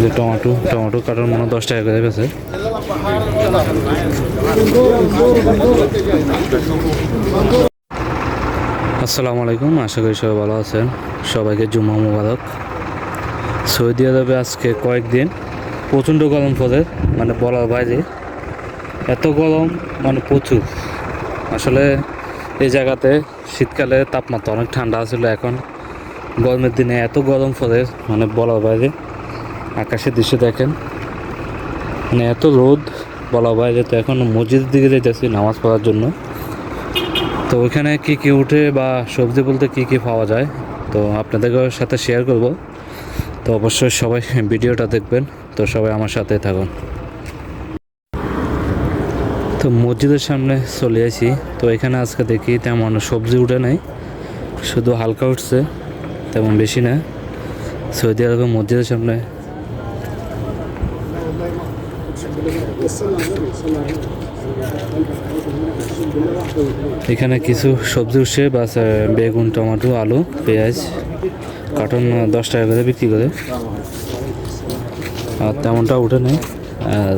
যে টমেটো কাটার মনে 10 টাকা করে গেছে। আসসালামু আলাইকুম, আশা করি সবাই ভালো আছেন। সবাইকে জুম্মা মুবারক। সৌদি আরবে আজকে কয়েকদিন প্রচণ্ড গরম পড়ে, মানে বলার বাইরে। এত গরম মানে প্রচুর। আসলে এই জায়গাতে শীতকালে তাপমাত্রা অনেক ঠান্ডা ছিল, এখন গরমের দিনে এত গরম পড়ে মানে বলার বাইরে। আকাশের দৃশ্য দেখেন, মানে এত রোদ বলার বাইরে। তো এখন মসজিদের দিকে যাইতেছি নামাজ পড়ার জন্য। তো ওইখানে কী কী উঠে বা সবজি বলতে কী কী পাওয়া যায় তো আপনাদের সাথে শেয়ার করব। তো অবশ্যই সবাই ভিডিওটা দেখবেন। তো সবাই আমার সাথে থাকুন। তো মসজিদের সামনে চলে আসি। তো এখানে আজকে দেখি তেমন সবজি উঠে নাই, শুধু হালকা উঠছে, তেমন বেশি না। সৌদি আরবে মসজিদের সামনে এখানে কিছু সবজি উঠছে, বাস বেগুন, টমেটো, আলু, পেঁয়াজ কার্টন 10 টাকা করে বিক্রি করে। আর তেমনটা উঠে নেই। আর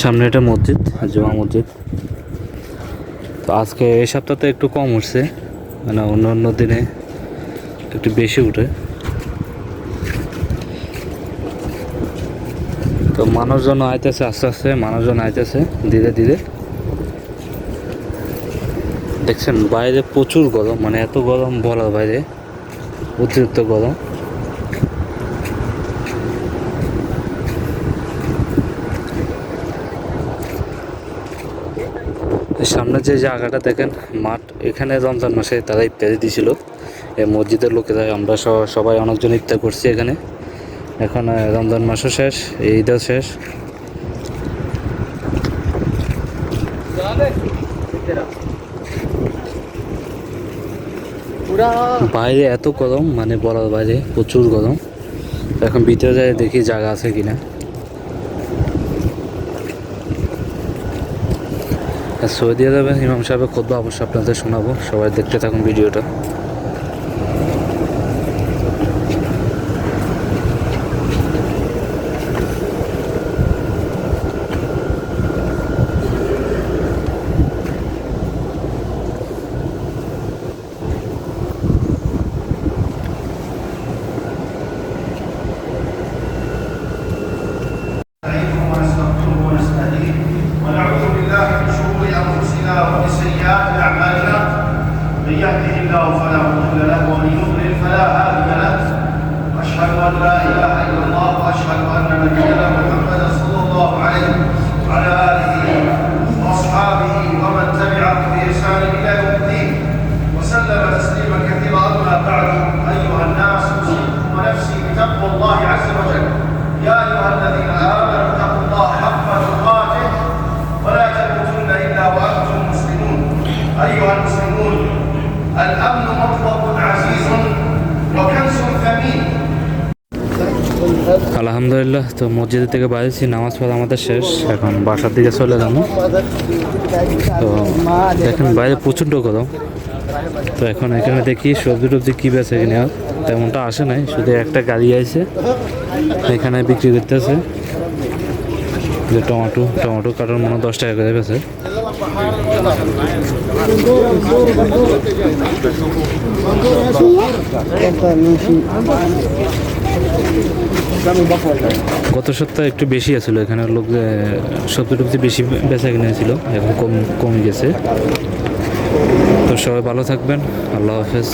সামনে একটা মসজিদ, জুমা মসজিদ। তো আজকে এই সপ্তাহতে একটু কম উঠছে, মানে অন্য অন্য দিনে একটু বেশি উঠে। তো মানুষজন আইতেছে আস্তে আস্তে, মানুষজন আইতেছে ধীরে ধীরে। দেখছেন বাইরে প্রচুর গরম, মানে এত গরম বলার বাইরে, অতিরিক্ত গরম। সামনে যে জায়গাটা দেখেন মাঠ, এখানে রমজান মাসে তারা ইফতারি দিয়েছিল এই মসজিদের লোকেরা। আমরা সবাই অনেকজন ইফতার করছি এখানে। এখন রমজান মাসও শেষ, ঈদও শেষ। বাইরে এত গরম, মানে বলার বাইরে, প্রচুর গরম। এখন ভিতরে যায় দেখি জায়গা আছে কিনা। সৌদি আরবে ইমাম সাহেবের খুতবা অবশ্যই আপনাদের শোনাবো, সবাই দেখতে থাকুন ভিডিওটা। من يهده الله فلا مضل له ومن يضلل فلا هادي له اشهد ان لا اله الا الله واشهد ان نبينا محمدا صلى الله عليه وعلى اله واصحابه ومن تبعهم باحسان الى يوم الدين وسلم تسليما كثيرا. اما بعد ايها الناس اوصيكم ونفسي بتقوى الله عز وجل. يا ايها الذين امنوا اتقوا الله حق تقاته ولا تموتن الا وانتم مسلمون. ايها المسلمون، الأمن مطلب عزيز وكنز ثمين. আলহামদুলিল্লাহ। তো মসজিদ থেকে বাইরেছি, নামাজ পড়া আমাদের শেষ, এখন বাসার দিকে চলে যাবো। তো দেখেন বাইরে প্রচণ্ড গরম। তো এখন এখানে দেখি সবজি টবজি কী বেছে কিনে, তেমনটা আসে নাই, শুধু একটা গাড়ি আইছে এখানে বিক্রি করতেছে। যে টমেটো কাটার মনে 10 টাকা করে গেছে। গত সপ্তাহে একটু বেশি আছিল এখানে লোক, সবজি টবজি বেশি বেচা কিনে ছিল, এখন কমে গেছে। তো সবাই ভালো থাকবেন, আল্লাহ হাফেজ।